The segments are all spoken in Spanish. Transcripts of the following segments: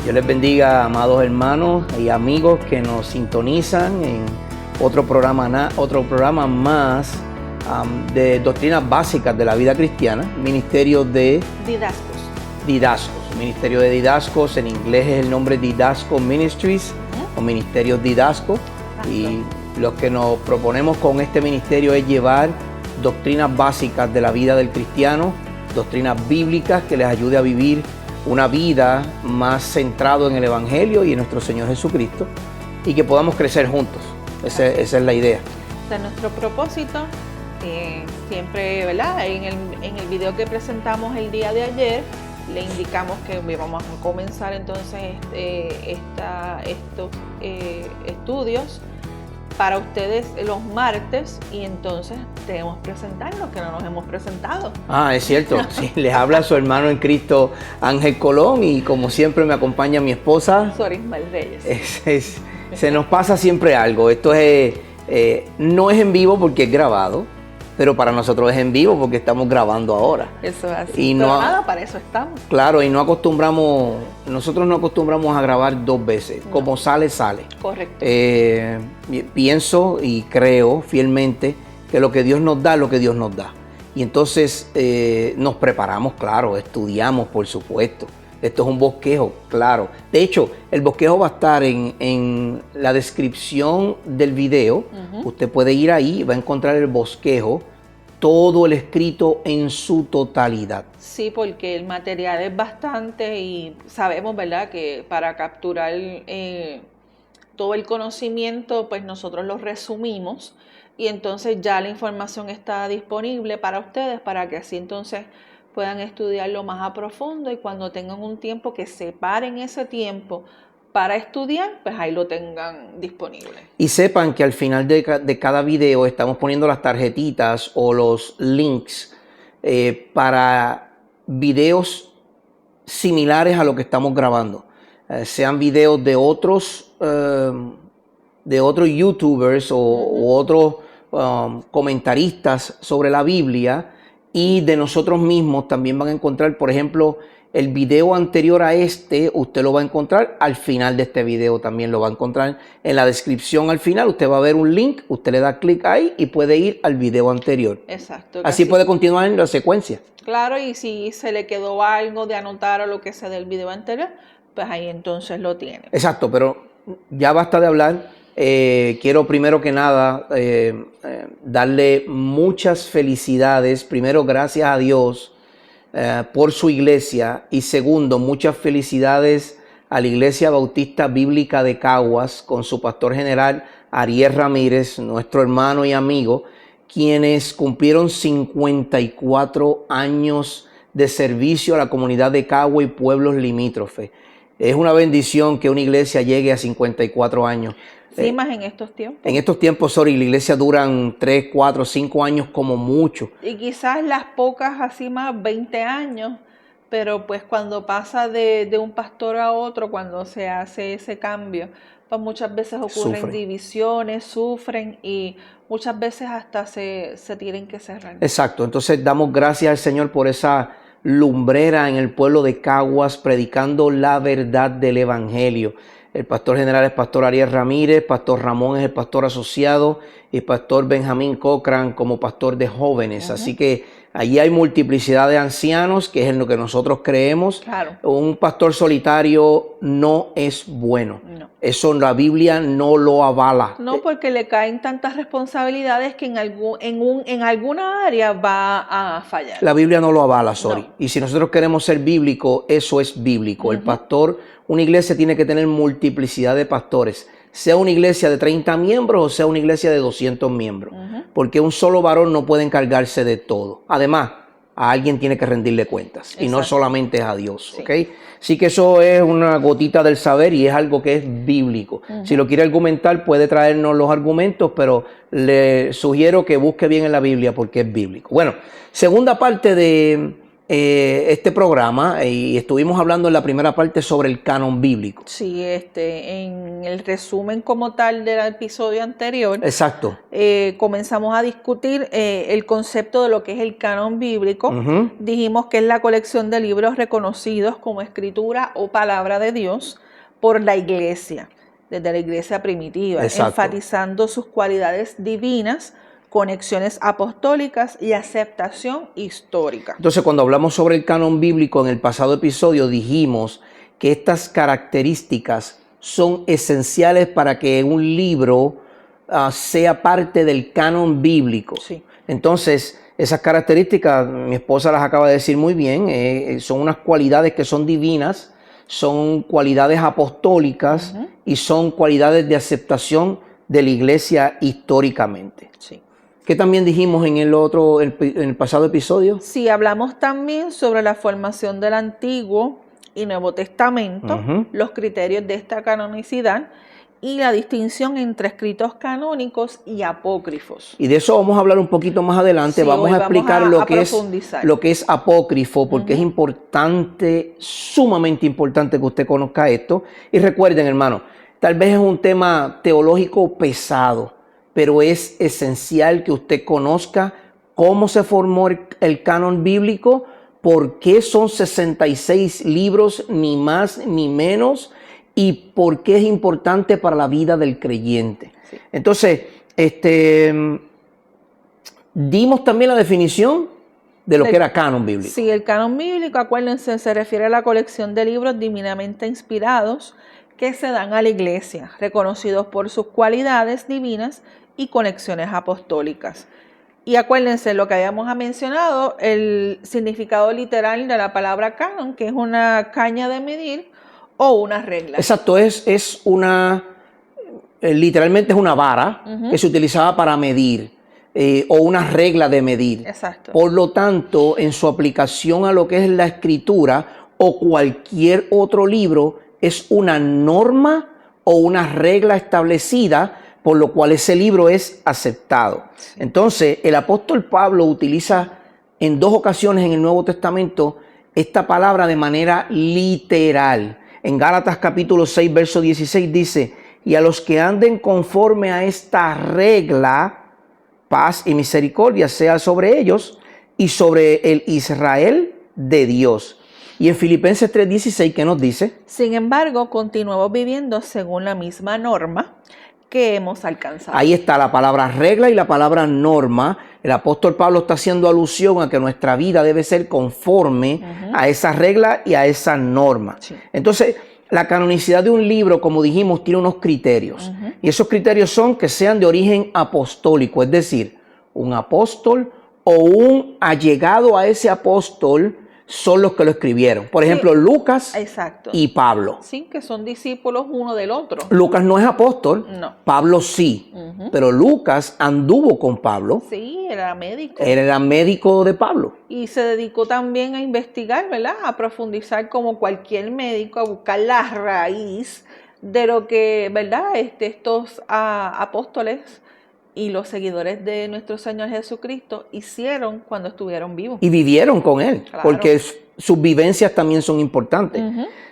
Dios les bendiga, amados hermanos y amigos que nos sintonizan en otro programa más de doctrinas básicas de la vida cristiana, Ministerio de Didascos. Ministerio de Didascos, en inglés es el nombre Didasco Ministries o Ministerio Didasco. Y lo que nos proponemos con este ministerio es llevar doctrinas básicas de la vida del cristiano, doctrinas bíblicas que les ayude a vivir una vida más centrado en el Evangelio y en nuestro Señor Jesucristo, y que podamos crecer juntos. Esa es la idea. Ese es nuestro propósito. Siempre, ¿verdad? En el video que presentamos el día de ayer, le indicamos que vamos a comenzar entonces estos estudios para ustedes los martes, y entonces debemos presentarnos, que no nos hemos presentado. Es cierto. Sí, les habla su hermano en Cristo, Ángel Colón, y como siempre me acompaña mi esposa, Sorismel Reyes. Se nos pasa siempre algo. Esto no es en vivo porque es grabado, pero para nosotros es en vivo porque estamos grabando ahora. Eso es así. Pero nada, para eso estamos. Claro, y nosotros no acostumbramos a grabar dos veces. No. Como sale, sale. Correcto. Pienso y creo fielmente que lo que Dios nos da es lo que Dios nos da. Y entonces nos preparamos, claro, estudiamos, por supuesto. Esto es un bosquejo, claro. De hecho, el bosquejo va a estar en la descripción del video. Usted puede ir ahí y va a encontrar el bosquejo, todo el escrito en su totalidad. Sí, porque el material es bastante y sabemos, ¿verdad?, que para capturar todo el conocimiento, pues nosotros lo resumimos, y entonces ya la información está disponible para ustedes, para que así entonces puedan estudiarlo más a profundo, y cuando tengan un tiempo que separen ese tiempo para estudiar, pues ahí lo tengan disponible. Y sepan que al final de cada video estamos poniendo las tarjetitas o los links para videos similares a lo que estamos grabando. Sean videos de otros youtubers o otros comentaristas sobre la Biblia, y de nosotros mismos. También van a encontrar, por ejemplo, el video anterior a usted lo va a encontrar al final de este video, también lo va a encontrar en la descripción al final. Usted va a ver un link, usted le da clic ahí y puede ir al video anterior. Exacto. Así puede continuar en la secuencia. Claro, y si se le quedó algo de anotar o lo que sea del video anterior, pues ahí entonces lo tiene. Exacto, pero ya basta de hablar. Quiero primero que nada darle muchas felicidades. Primero, gracias a Dios por su iglesia, y segundo, muchas felicidades a la Iglesia Bautista Bíblica de Caguas con su pastor general Ariel Ramírez, nuestro hermano y amigo, quienes cumplieron 54 años de servicio a la comunidad de Cagua y pueblos limítrofes. Es una bendición que una iglesia llegue a 54 años. Sí, más en estos tiempos. En estos tiempos, la iglesia duran 3, 4, 5 años como mucho. Y quizás las pocas así más 20 años, pero pues cuando pasa de un pastor a otro, cuando se hace ese cambio, pues muchas veces ocurren divisiones, sufren, y muchas veces hasta se tienen que cerrar. Exacto, entonces damos gracias al Señor por esa lumbrera en el pueblo de Caguas, predicando la verdad del Evangelio. El pastor general es pastor Ariel Ramírez, pastor Ramón es el pastor asociado, y pastor Benjamín Cochran como pastor de jóvenes. Así que allí hay multiplicidad de ancianos, que es en lo que nosotros creemos. Claro. Un pastor solitario no es bueno. No. Eso la Biblia no lo avala. No, porque le caen tantas responsabilidades que en alguna área va a fallar. La Biblia no lo avala, sorry. No. Y si nosotros queremos ser bíblicos, eso es bíblico. El pastor, una iglesia tiene que tener multiplicidad de pastores, sea una iglesia de 30 miembros o sea una iglesia de 200 miembros, porque un solo varón no puede encargarse de todo. Además, a alguien tiene que rendirle cuentas. Exacto. Y no solamente es a Dios, ¿ok? Así que eso es una gotita del saber y es algo que es bíblico. Si lo quiere argumentar, puede traernos los argumentos, pero le sugiero que busque bien en la Biblia porque es bíblico. Bueno, segunda parte de este programa y estuvimos hablando en la primera parte sobre el canon bíblico. Sí, en el resumen como tal del episodio anterior, exacto, comenzamos a discutir el concepto de lo que es el canon bíblico. Dijimos que es la colección de libros reconocidos como escritura o palabra de Dios por la iglesia, desde la iglesia primitiva, enfatizando sus cualidades divinas, conexiones apostólicas y aceptación histórica. Entonces, cuando hablamos sobre el canon bíblico en el pasado episodio, dijimos que estas características son esenciales para que un libro sea parte del canon bíblico. Sí. Entonces, esas características, mi esposa las acaba de decir muy bien, son unas cualidades que son divinas, son cualidades apostólicas y son cualidades de aceptación de la iglesia históricamente. Sí. ¿Qué también dijimos en el pasado episodio? Sí, hablamos también sobre la formación del Antiguo y Nuevo Testamento, los criterios de esta canonicidad y la distinción entre escritos canónicos y apócrifos. Y de eso vamos a hablar un poquito más adelante. Sí, vamos a explicar lo que es apócrifo, porque es importante, sumamente importante que usted conozca esto. Y recuerden, hermano, tal vez es un tema teológico pesado, pero es esencial que usted conozca cómo se formó el canon bíblico, por qué son 66 libros, ni más ni menos, y por qué es importante para la vida del creyente. Sí. Entonces, dimos también la definición de lo que era canon bíblico. Sí, el canon bíblico, acuérdense, se refiere a la colección de libros divinamente inspirados que se dan a la iglesia, reconocidos por sus cualidades divinas y conexiones apostólicas. Y acuérdense lo que habíamos mencionado, el significado literal de la palabra canon, que es una caña de medir o una regla. Exacto, es una, literalmente es una vara que se utilizaba para medir o una regla de medir. Exacto. Por lo tanto, en su aplicación a lo que es la escritura o cualquier otro libro, es una norma o una regla establecida por lo cual ese libro es aceptado. Sí. Entonces, el apóstol Pablo utiliza en 2 ocasiones en el Nuevo Testamento esta palabra de manera literal. En Gálatas capítulo 6, verso 16 dice, y a los que anden conforme a esta regla, paz y misericordia sea sobre ellos y sobre el Israel de Dios. Y en Filipenses 3:16, ¿qué nos dice? Sin embargo, continuamos viviendo según la misma norma que hemos alcanzado. Ahí está la palabra regla y la palabra norma. El apóstol Pablo está haciendo alusión a que nuestra vida debe ser conforme a esa regla y a esa norma. Sí. Entonces, la canonicidad de un libro, como dijimos, tiene unos criterios. Y esos criterios son que sean de origen apostólico, es decir, un apóstol o un allegado a ese apóstol son los que lo escribieron. Por ejemplo, Lucas y Pablo. Sí, que son discípulos uno del otro. Lucas no es apóstol, no. Pablo sí, pero Lucas anduvo con Pablo. Sí, era médico. Él era médico de Pablo. Y se dedicó también a investigar, ¿verdad? A profundizar como cualquier médico, a buscar la raíz de lo que, ¿verdad? Estos apóstoles y los seguidores de nuestro Señor Jesucristo hicieron cuando estuvieron vivos. Y vivieron con Él, claro, porque sus vivencias también son importantes.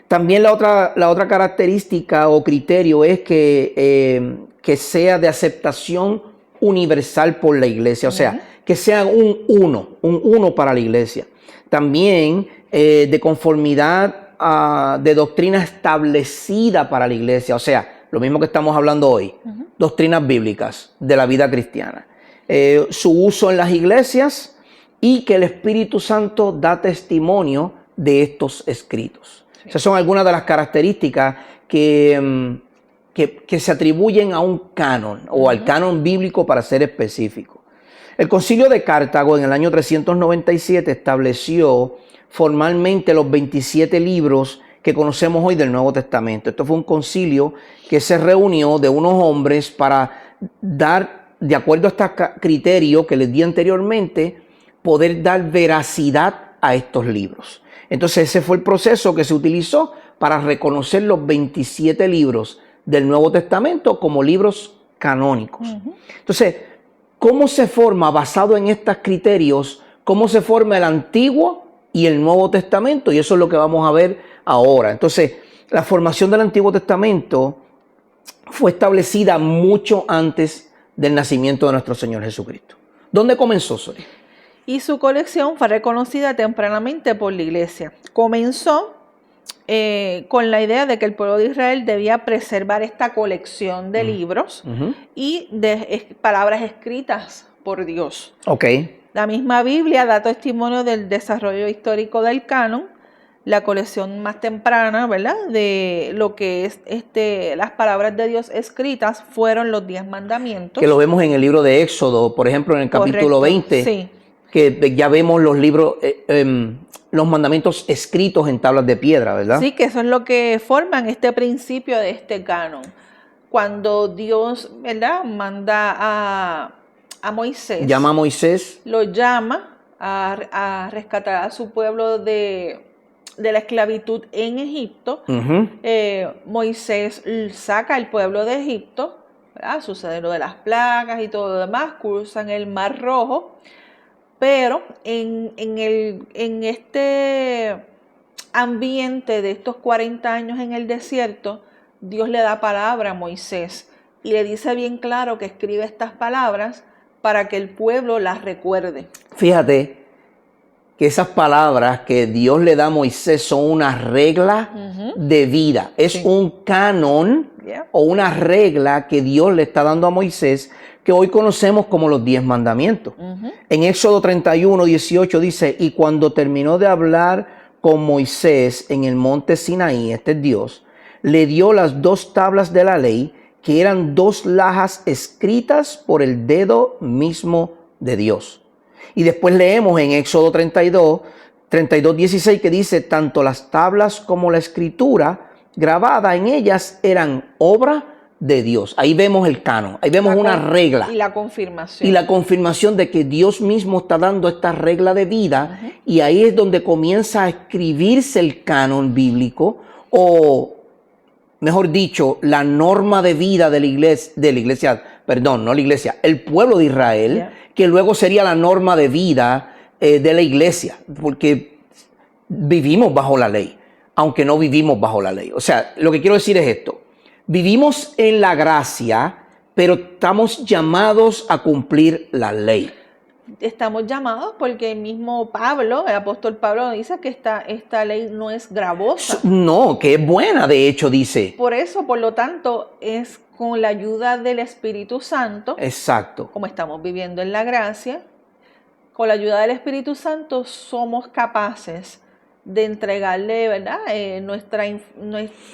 También la otra característica o criterio es que sea de aceptación universal por la iglesia, o sea, que sea un uno para la iglesia. También de conformidad de doctrina establecida para la iglesia, o sea, lo mismo que estamos hablando hoy, doctrinas bíblicas de la vida cristiana. Su uso en las iglesias y que el Espíritu Santo da testimonio de estos escritos. Sí. Esas son algunas de las características que se atribuyen a un canon o al canon bíblico para ser específico. El Concilio de Cartago en el año 397 estableció formalmente los 27 libros que conocemos hoy del Nuevo Testamento. Esto fue un concilio que se reunió de unos hombres para dar, de acuerdo a este criterio que les di anteriormente, poder dar veracidad a estos libros. Entonces ese fue el proceso que se utilizó para reconocer los 27 libros del Nuevo Testamento como libros canónicos. Entonces, ¿cómo se forma, basado en estos criterios, cómo se forma el Antiguo y el Nuevo Testamento, y eso es lo que vamos a ver ahora. Entonces, la formación del Antiguo Testamento fue establecida mucho antes del nacimiento de nuestro Señor Jesucristo. ¿Dónde comenzó, Sori? Y su colección fue reconocida tempranamente por la iglesia. Comenzó con la idea de que el pueblo de Israel debía preservar esta colección de libros y de palabras escritas por Dios. Ok. La misma Biblia da testimonio del desarrollo histórico del canon, la colección más temprana, ¿verdad?, de lo que es las palabras de Dios escritas fueron los 10 mandamientos. Que lo vemos en el libro de Éxodo, por ejemplo, en el capítulo 20, sí, que ya vemos los libros, los mandamientos escritos en tablas de piedra, ¿verdad? Sí, que eso es lo que forman este principio de este canon. Cuando Dios, ¿verdad?, manda a Moisés. Llama a Moisés. Lo llama a rescatar a su pueblo de la esclavitud en Egipto. Moisés saca al pueblo de Egipto, ¿verdad? Sucede lo de las plagas y todo lo demás, cruzan el Mar Rojo, pero en este ambiente de estos 40 años en el desierto, Dios le da palabra a Moisés y le dice bien claro que escribe estas palabras para que el pueblo las recuerde. Fíjate que esas palabras que Dios le da a Moisés son una regla de vida. Es un canon o una regla que Dios le está dando a Moisés, que hoy conocemos como los 10 mandamientos. En Éxodo 31, 18 dice, y cuando terminó de hablar con Moisés en el monte Sinaí, este es Dios, le dio las 2 tablas de la ley, que eran 2 lajas escritas por el dedo mismo de Dios. Y después leemos en Éxodo 32, 16, que dice, tanto las tablas como la escritura grabada en ellas eran obra de Dios. Ahí vemos el canon, ahí vemos una regla. Y la confirmación. Y la confirmación de que Dios mismo está dando esta regla de vida, y ahí es donde comienza a escribirse el canon bíblico, o mejor dicho, la norma de vida de la iglesia, el pueblo de Israel, que luego sería la norma de vida de la iglesia, porque vivimos bajo la ley, aunque no vivimos bajo la ley. O sea, lo que quiero decir es esto: vivimos en la gracia, pero estamos llamados a cumplir la ley. Estamos llamados porque el mismo Pablo, el apóstol Pablo, dice que esta ley no es gravosa. No, que es buena, de hecho, dice. Por eso, por lo tanto, es con la ayuda del Espíritu Santo. Exacto. Como estamos viviendo en la gracia, con la ayuda del Espíritu Santo somos capaces de entregarle, ¿verdad?,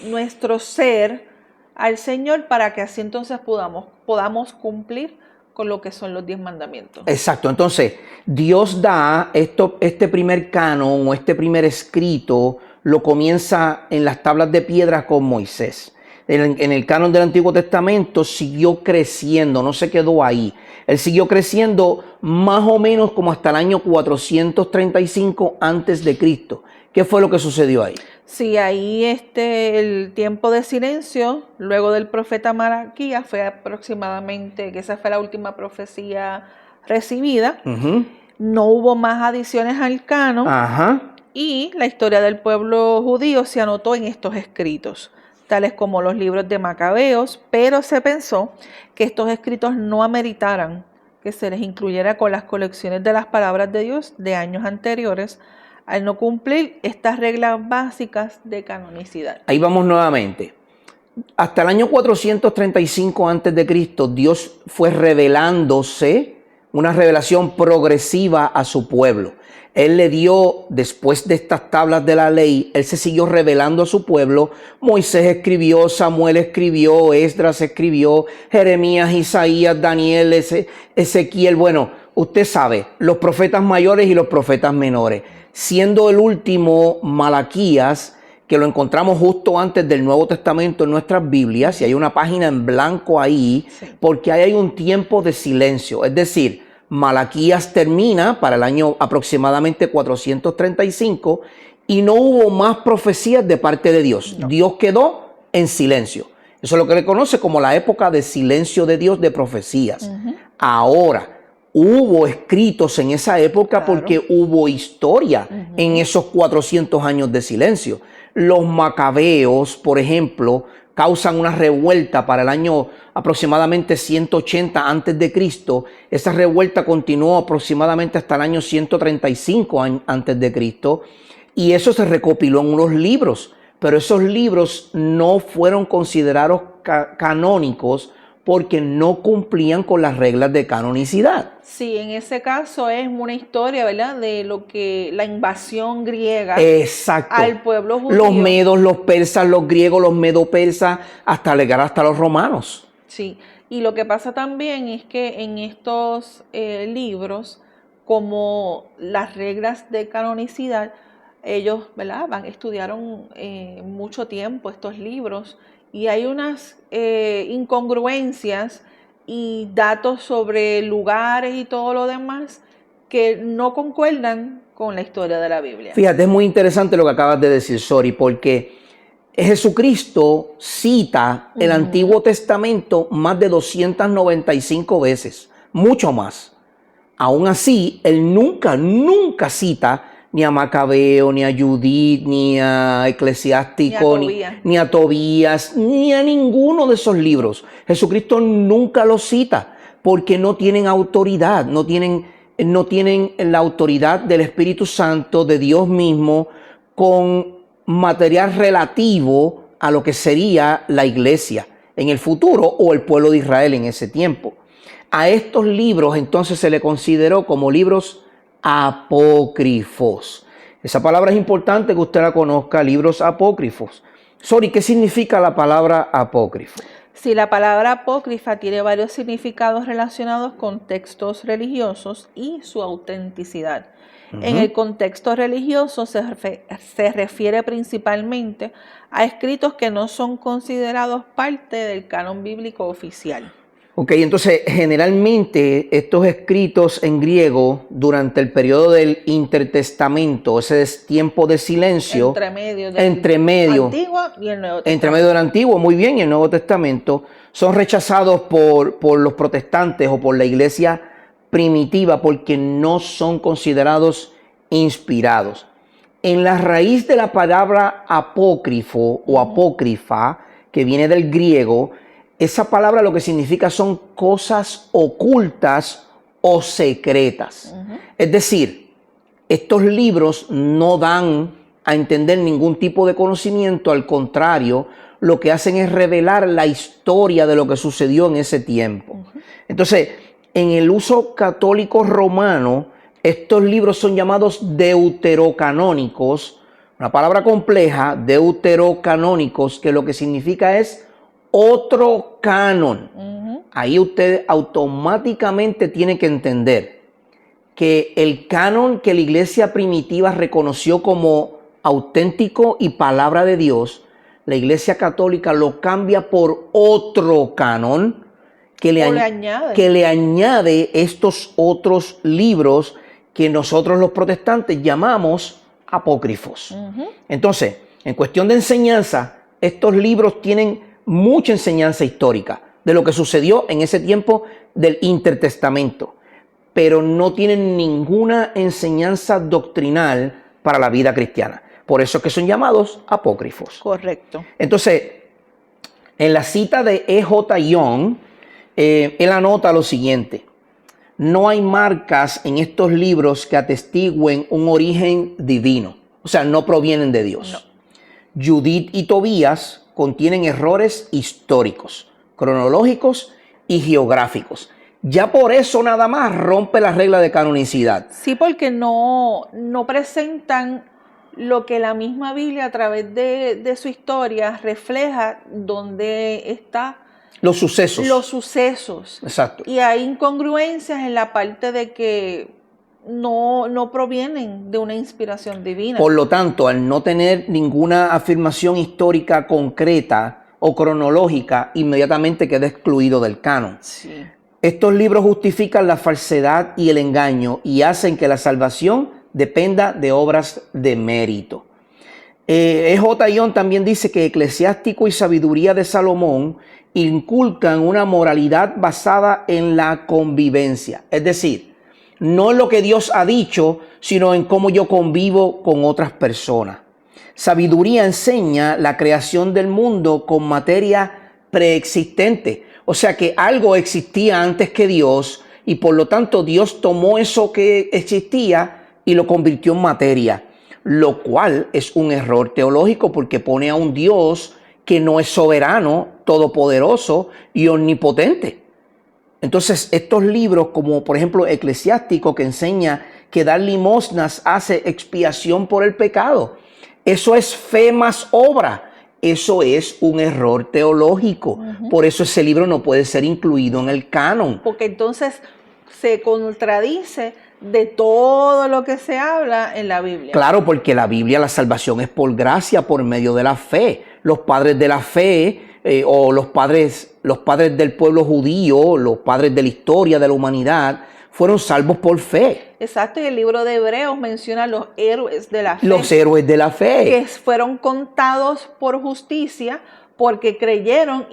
nuestro ser al Señor, para que así entonces podamos cumplir con lo que son los 10 mandamientos. Exacto. Entonces, Dios da este primer canon o este primer escrito, lo comienza en las tablas de piedra con Moisés. En el canon del Antiguo Testamento siguió creciendo, no se quedó ahí. Él siguió creciendo más o menos como hasta el año 435 antes de Cristo. ¿Qué fue lo que sucedió ahí? Sí, ahí el tiempo de silencio, luego del profeta Malaquías, fue aproximadamente, que esa fue la última profecía recibida. No hubo más adiciones al canon. Y la historia del pueblo judío se anotó en estos escritos, tales como los libros de Macabeos, pero se pensó que estos escritos no ameritaran que se les incluyera con las colecciones de las palabras de Dios de años anteriores, al no cumplir estas reglas básicas de canonicidad. Ahí vamos nuevamente. Hasta el año 435 a.C., Dios fue revelándose, una revelación progresiva a su pueblo. Él le dio, después de estas tablas de la ley, Él se siguió revelando a su pueblo. Moisés escribió, Samuel escribió, Esdras escribió, Jeremías, Isaías, Daniel, Ezequiel. Bueno, usted sabe, los profetas mayores y los profetas menores. Siendo el último Malaquías, que lo encontramos justo antes del Nuevo Testamento en nuestras Biblias, y hay una página en blanco ahí, porque ahí hay un tiempo de silencio. Es decir, Malaquías termina para el año aproximadamente 435 y no hubo más profecías de parte de Dios. No. Dios quedó en silencio. Eso es lo que le conoce como la época de silencio de Dios de profecías. Ahora, hubo escritos en esa época, Claro. porque hubo historia en esos 400 años de silencio. Los macabeos, por ejemplo, causan una revuelta para el año aproximadamente 180 antes de Cristo. Esa revuelta continuó aproximadamente hasta el año 135 antes de Cristo, y eso se recopiló en unos libros, pero esos libros no fueron considerados canónicos porque no cumplían con las reglas de canonicidad. Sí, en ese caso es una historia, ¿verdad? De lo que la invasión griega Exacto. al pueblo judío. Los medos, los persas, los griegos, los medo-persas, hasta llegar hasta los romanos. Sí, y lo que pasa también es que en estos libros, como las reglas de canonicidad, ellos, ¿verdad? Estudiaron mucho tiempo estos libros, y hay unas incongruencias y datos sobre lugares y todo lo demás que no concuerdan con la historia de la Biblia. Fíjate, es muy interesante lo que acabas de decir, Sori, porque Jesucristo cita el Antiguo Testamento más de 295 veces, mucho más. Aún así, él nunca cita ni a Macabeo, ni a Judith, ni a Eclesiástico, ni a Tobías, ni a ninguno de esos libros. Jesucristo nunca los cita porque no tienen autoridad, no tienen la autoridad del Espíritu Santo, de Dios mismo, con material relativo a lo que sería la iglesia en el futuro o el pueblo de Israel en ese tiempo. A estos libros entonces se le consideró como libros apócrifos. Esa palabra es importante que usted la conozca, libros apócrifos. Sori, ¿qué significa la palabra apócrifo? Sí, la palabra apócrifa tiene varios significados relacionados con textos religiosos y su autenticidad. En el contexto religioso se refiere principalmente a escritos que no son considerados parte del canon bíblico oficial. Ok, entonces generalmente estos escritos en griego durante el periodo del intertestamento, ese tiempo de silencio, entre medio Antiguo y el Nuevo Testamento. Entre medio del Antiguo, muy bien, y el Nuevo Testamento, son rechazados por los protestantes o por la iglesia primitiva porque no son considerados inspirados. En la raíz de la palabra apócrifo o apócrifa, que viene del griego, esa palabra lo que significa son cosas ocultas o secretas. Es decir, estos libros no dan a entender ningún tipo de conocimiento, al contrario, lo que hacen es revelar la historia de lo que sucedió en ese tiempo. Entonces, en el uso católico romano, estos libros son llamados deuterocanónicos, una palabra compleja, deuterocanónicos, que lo que significa es otro canon. Ahí usted automáticamente tiene que entender que el canon que la iglesia primitiva reconoció como auténtico y palabra de Dios, la iglesia católica lo cambia por otro canon que le añade estos otros libros que nosotros los protestantes llamamos apócrifos. Entonces, en cuestión de enseñanza, estos libros tienen mucha enseñanza histórica de lo que sucedió en ese tiempo del intertestamento, pero no tienen ninguna enseñanza doctrinal para la vida cristiana. Por eso es que son llamados apócrifos. Correcto. Entonces, en la cita de E.J. Young, él anota lo siguiente: no hay marcas en estos libros que atestiguen un origen divino, o sea, no provienen de Dios. No. Judith y Tobías contienen errores históricos, cronológicos y geográficos. Ya por eso nada más rompe la regla de canonicidad. Sí, porque no presentan lo que la misma Biblia a través de su historia refleja donde está los sucesos. Los sucesos. Exacto. Y hay incongruencias en la parte de que no provienen de una inspiración divina. Por lo tanto, al no tener ninguna afirmación histórica concreta o cronológica, inmediatamente queda excluido del canon. Sí. Estos libros justifican la falsedad y el engaño y hacen que la salvación dependa de obras de mérito. E.J. Young también dice que Eclesiástico y Sabiduría de Salomón inculcan una moralidad basada en la convivencia. Es decir, no en lo que Dios ha dicho, sino en cómo yo convivo con otras personas. Sabiduría enseña la creación del mundo con materia preexistente. O sea que algo existía antes que Dios y por lo tanto Dios tomó eso que existía y lo convirtió en materia. Lo cual es un error teológico porque pone a un Dios que no es soberano, todopoderoso y omnipotente. Entonces, estos libros, como por ejemplo Eclesiástico, que enseña que dar limosnas hace expiación por el pecado, eso es fe más obra. Eso es un error teológico. Por eso ese libro no puede ser incluido en el canon. Porque entonces se contradice de todo lo que se habla en la Biblia. Claro, porque la Biblia, la salvación es por gracia, por medio de la fe. Los padres de la fe o los padres del pueblo judío, los padres de la historia de la humanidad, fueron salvos por fe. Exacto, y el libro de Hebreos menciona los héroes de la fe. Los héroes de la fe. Que fueron contados por justicia porque creyeron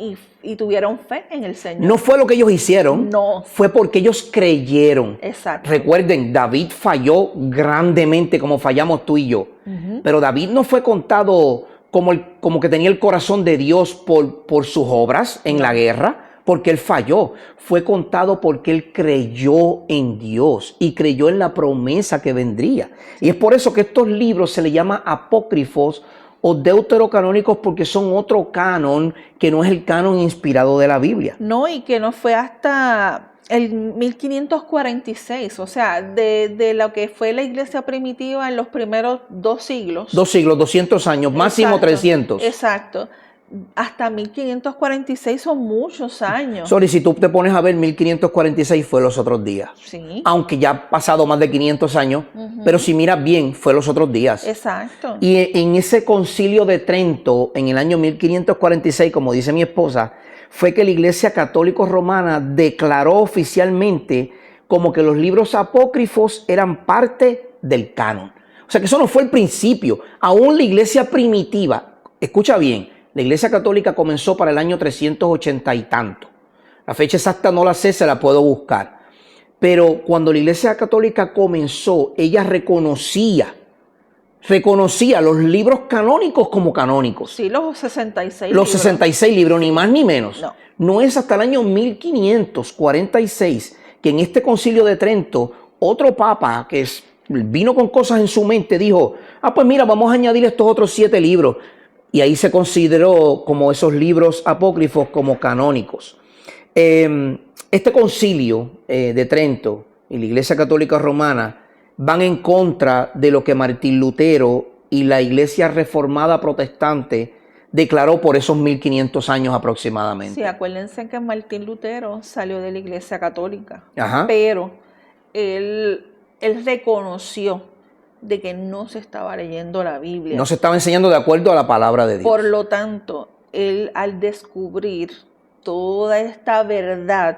y tuvieron fe en el Señor. No fue lo que ellos hicieron, no. Fue porque ellos creyeron. Exacto. Recuerden, David falló grandemente como fallamos tú y yo. Pero David no fue contado como que tenía el corazón de Dios por sus obras en la guerra, porque él falló. Fue contado porque él creyó en Dios y creyó en la promesa que vendría. Y es por eso que estos libros se le llama apócrifos o deuterocanónicos, porque son otro canon que no es el canon inspirado de la Biblia. No, y que no fue hasta el 1546, o sea, de lo que fue la iglesia primitiva en los primeros 2 siglos. 2 siglos, 200 años, máximo 300. Exacto. Hasta 1546 son muchos años. Sorry, si tú te pones a ver, 1546 fue los otros días. Sí. Aunque ya ha pasado más de 500 años, pero si miras bien, fue los otros días. Exacto. Y en ese concilio de Trento, en el año 1546, como dice mi esposa, fue que la Iglesia Católica Romana declaró oficialmente como que los libros apócrifos eran parte del canon. O sea que eso no fue el principio. Aún la Iglesia primitiva, escucha bien, la Iglesia Católica comenzó para el año 380 y tanto. La fecha exacta no la sé, se la puedo buscar. Pero cuando la Iglesia Católica comenzó, ella reconocía los libros canónicos como canónicos. Sí, los 66 libros. Los 66 libros, ni más ni menos. No. No es hasta el año 1546 que en este concilio de Trento, otro papa que vino con cosas en su mente dijo, pues mira, vamos a añadir estos otros 7 libros. Y ahí se consideró como esos libros apócrifos como canónicos. Este concilio de Trento y la Iglesia Católica Romana van en contra de lo que Martín Lutero y la Iglesia Reformada Protestante declaró por esos 1500 años aproximadamente. Sí, acuérdense que Martín Lutero salió de la Iglesia Católica, Ajá. Pero él reconoció de que no se estaba leyendo la Biblia. No se estaba enseñando de acuerdo a la palabra de Dios. Por lo tanto, él al descubrir toda esta verdad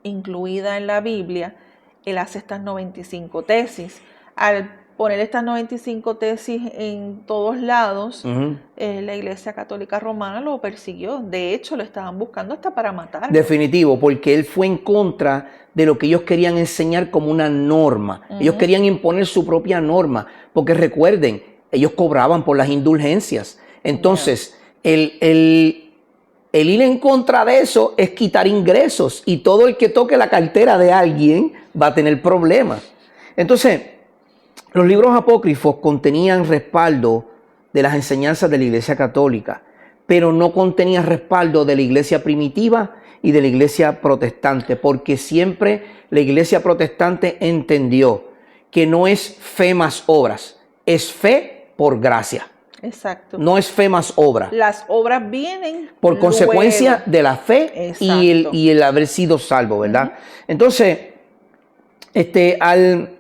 incluida en la Biblia, él hace estas 95 tesis. Al poner estas 95 tesis en todos lados, la Iglesia Católica Romana lo persiguió. De hecho, lo estaban buscando hasta para matar. Definitivo, porque él fue en contra de lo que ellos querían enseñar como una norma. Ellos querían imponer su propia norma, porque recuerden, ellos cobraban por las indulgencias. Entonces, el ir en contra de eso es quitar ingresos, y todo el que toque la cartera de alguien va a tener problemas. Entonces, los libros apócrifos contenían respaldo de las enseñanzas de la Iglesia Católica, pero no contenían respaldo de la Iglesia primitiva y de la Iglesia protestante, porque siempre la Iglesia protestante entendió que no es fe más obras, es fe por gracia. Exacto. No es fe más obra. Las obras vienen por luego. Consecuencia de la fe y el haber sido salvo, ¿verdad? Entonces, al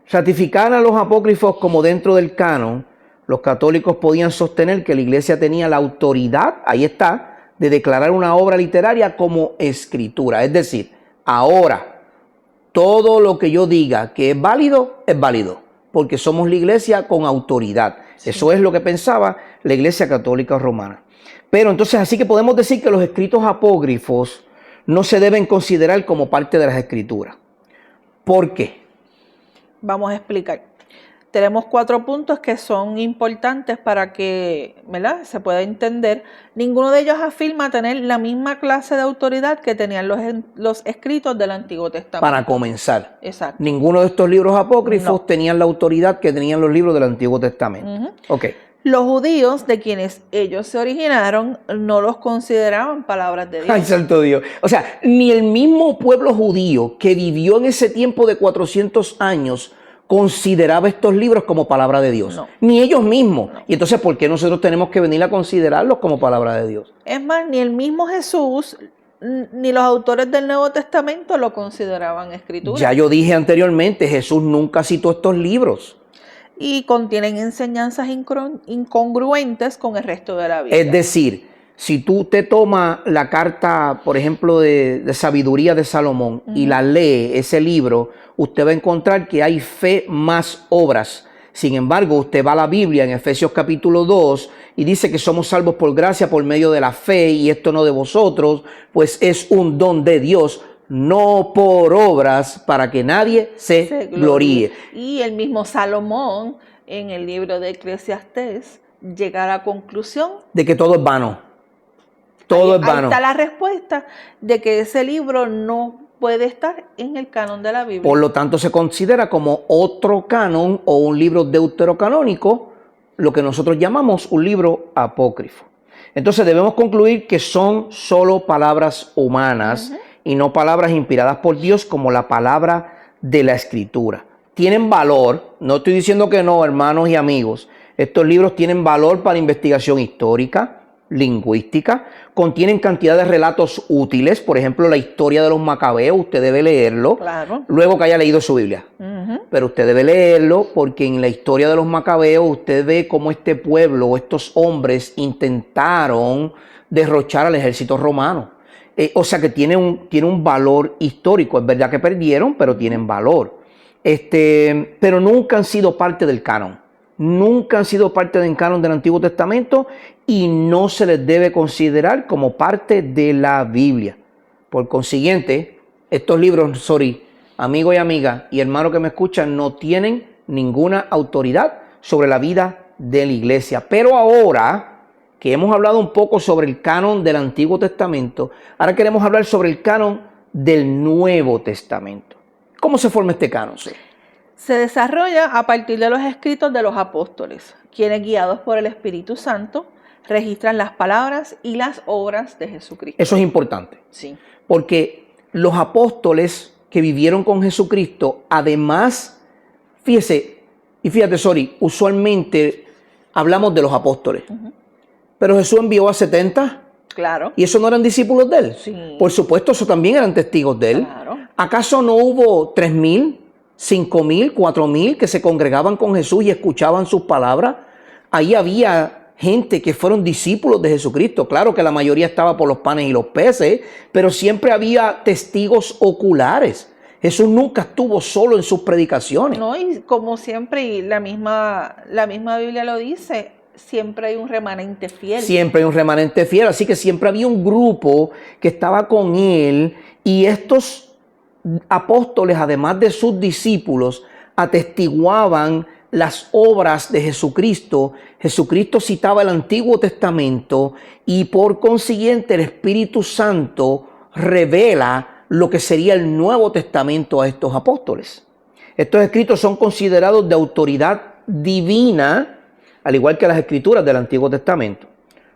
ratificar a los apócrifos como dentro del canon, los católicos podían sostener que la Iglesia tenía la autoridad, ahí está, de declarar una obra literaria como escritura. Es decir, ahora, todo lo que yo diga que es válido, porque somos la Iglesia con autoridad. Sí. Eso es lo que pensaba la Iglesia Católica Romana. Pero entonces, así que podemos decir que los escritos apócrifos no se deben considerar como parte de las Escrituras. ¿Por qué? Vamos a explicar. Tenemos 4 puntos que son importantes para que, ¿verdad?, se pueda entender. Ninguno de ellos afirma tener la misma clase de autoridad que tenían los escritos del Antiguo Testamento. Para comenzar. Exacto. Ninguno de estos libros apócrifos tenían la autoridad que tenían los libros del Antiguo Testamento. Ok. Los judíos, de quienes ellos se originaron, no los consideraban palabras de Dios. Ay, santo Dios. O sea, ni el mismo pueblo judío que vivió en ese tiempo de 400 años consideraba estos libros como palabra de Dios. No. Ni ellos mismos. No. Y entonces, ¿por qué nosotros tenemos que venir a considerarlos como palabra de Dios? Es más, ni el mismo Jesús, ni los autores del Nuevo Testamento lo consideraban escritura. Ya yo dije anteriormente, Jesús nunca citó estos libros. Y contienen enseñanzas incongruentes con el resto de la Biblia. Es decir, si tú te tomas la carta, por ejemplo, de sabiduría de Salomón y la lee, ese libro, usted va a encontrar que hay fe más obras. Sin embargo, usted va a la Biblia en Efesios capítulo 2 y dice que somos salvos por gracia por medio de la fe y esto no de vosotros, pues es un don de Dios, no por obras, para que nadie se gloríe. Y el mismo Salomón, en el libro de Eclesiastés, llega a la conclusión de que todo es vano. Todo es vano. Ahí está la respuesta de que ese libro no puede estar en el canon de la Biblia. Por lo tanto, se considera como otro canon o un libro deuterocanónico, lo que nosotros llamamos un libro apócrifo. Entonces, debemos concluir que son solo palabras humanas y no palabras inspiradas por Dios como la palabra de la Escritura. Tienen valor, no estoy diciendo que no, hermanos y amigos. Estos libros tienen valor para investigación histórica, lingüística, contienen cantidad de relatos útiles, por ejemplo, la historia de los macabeos, usted debe leerlo, claro, luego que haya leído su Biblia. Pero usted debe leerlo porque en la historia de los macabeos usted ve cómo este pueblo o estos hombres intentaron derrochar al ejército romano. O sea que tiene un valor histórico. Es verdad que perdieron, pero tienen valor. Pero nunca han sido parte del canon. Nunca han sido parte del canon del Antiguo Testamento y no se les debe considerar como parte de la Biblia. Por consiguiente, estos libros, amigo y amiga y hermano que me escuchan, no tienen ninguna autoridad sobre la vida de la iglesia. Pero ahora que hemos hablado un poco sobre el canon del Antiguo Testamento, ahora queremos hablar sobre el canon del Nuevo Testamento. ¿Cómo se forma este canon, Sori? Se desarrolla a partir de los escritos de los apóstoles, quienes, guiados por el Espíritu Santo, registran las palabras y las obras de Jesucristo. Eso es importante. Sí. Porque los apóstoles que vivieron con Jesucristo, además, fíjate, usualmente hablamos de los apóstoles, pero Jesús envió a 70. Claro. ¿Y esos no eran discípulos de él? Sí. Por supuesto, esos también eran testigos de él. Claro. ¿Acaso no hubo 3,000, 5,000, 4,000 que se congregaban con Jesús y escuchaban sus palabras? Ahí había gente que fueron discípulos de Jesucristo. Claro que la mayoría estaba por los panes y los peces, pero siempre había testigos oculares. Jesús nunca estuvo solo en sus predicaciones. No, y como siempre, y la misma Biblia lo dice, siempre hay un remanente fiel. Siempre hay un remanente fiel, así que siempre había un grupo que estaba con él y estos apóstoles, además de sus discípulos, atestiguaban las obras de Jesucristo. Jesucristo citaba el Antiguo Testamento y por consiguiente el Espíritu Santo revela lo que sería el Nuevo Testamento a estos apóstoles. Estos escritos son considerados de autoridad divina, al igual que las escrituras del Antiguo Testamento.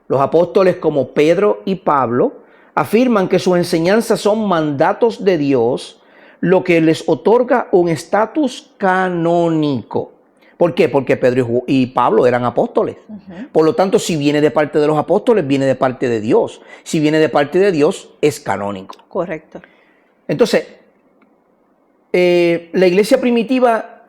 Los apóstoles como Pedro y Pablo afirman que sus enseñanzas son mandatos de Dios, lo que les otorga un estatus canónico. ¿Por qué? Porque Pedro y Pablo eran apóstoles. Por lo tanto, si viene de parte de los apóstoles, viene de parte de Dios. Si viene de parte de Dios, es canónico. Correcto. Entonces, la iglesia primitiva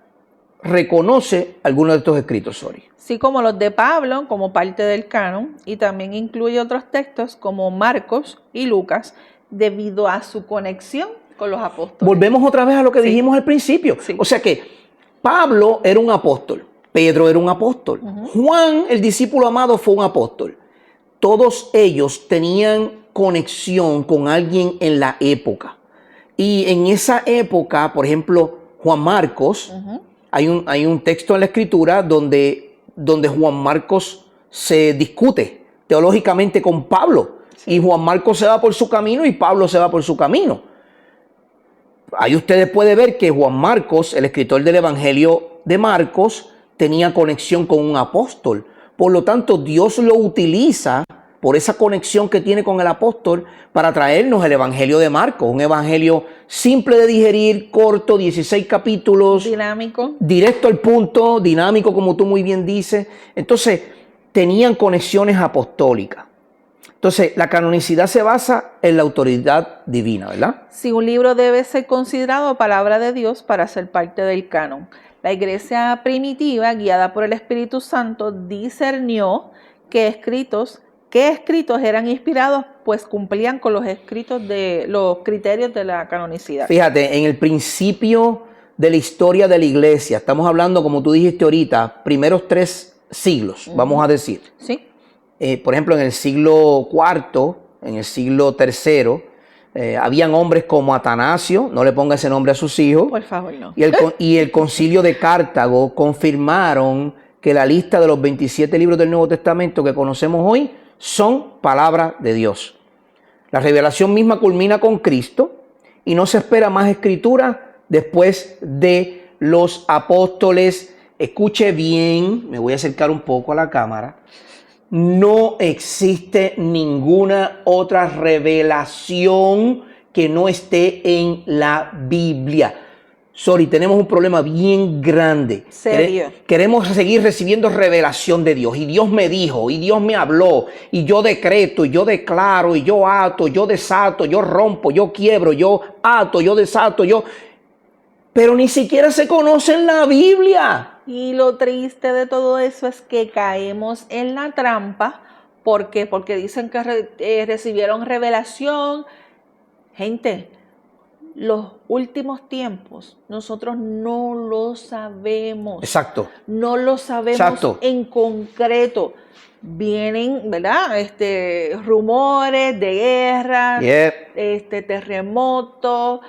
reconoce algunos de estos escritos, Sí, como los de Pablo, como parte del canon, y también incluye otros textos como Marcos y Lucas, debido a su conexión con los apóstoles. Volvemos otra vez a lo que dijimos al principio. Sí. O sea que Pablo era un apóstol, Pedro era un apóstol. Juan, el discípulo amado, fue un apóstol. Todos ellos tenían conexión con alguien en la época. Y en esa época, por ejemplo, Juan Marcos, hay un texto en la Escritura donde Juan Marcos se discute teológicamente con Pablo. Y Juan Marcos se va por su camino y Pablo se va por su camino. Ahí ustedes pueden ver que Juan Marcos, el escritor del Evangelio de Marcos, tenía conexión con un apóstol. Por lo tanto, Dios lo utiliza por esa conexión que tiene con el apóstol para traernos el Evangelio de Marcos. Un evangelio simple de digerir, corto, 16 capítulos. Dinámico. Directo al punto, dinámico, como tú muy bien dices. Entonces, tenían conexiones apostólicas. Entonces, la canonicidad se basa en la autoridad divina, ¿verdad? Si un libro debe ser considerado palabra de Dios para ser parte del canon. La iglesia primitiva, guiada por el Espíritu Santo, discernió qué escritos eran inspirados, pues cumplían con los criterios de la canonicidad. Fíjate, en el principio de la historia de la iglesia, estamos hablando, como tú dijiste ahorita, primeros 3 siglos, vamos a decir. Sí. Por ejemplo, en el siglo IV, en el siglo III, habían hombres como Atanasio, no le ponga ese nombre a sus hijos. Por favor, no. Y el concilio de Cartago confirmaron que la lista de los 27 libros del Nuevo Testamento que conocemos hoy son palabra de Dios. La revelación misma culmina con Cristo y no se espera más escritura después de los apóstoles. Escuche bien, me voy a acercar un poco a la cámara. No existe ninguna otra revelación que no esté en la Biblia. Sorry, tenemos un problema bien grande. ¿Serio? Queremos seguir recibiendo revelación de Dios. Y Dios me dijo, y Dios me habló, y yo decreto, y yo declaro, y yo ato, yo desato, yo rompo, yo quiebro, yo ato, yo desato, Pero ni siquiera se conoce en la Biblia. Y lo triste de todo eso es que caemos en la trampa. ¿Por qué? Porque dicen que recibieron revelación. Gente, los últimos tiempos nosotros no lo sabemos. Exacto. No lo sabemos. Exacto. En concreto. Vienen, ¿verdad? Rumores de guerra, terremotos,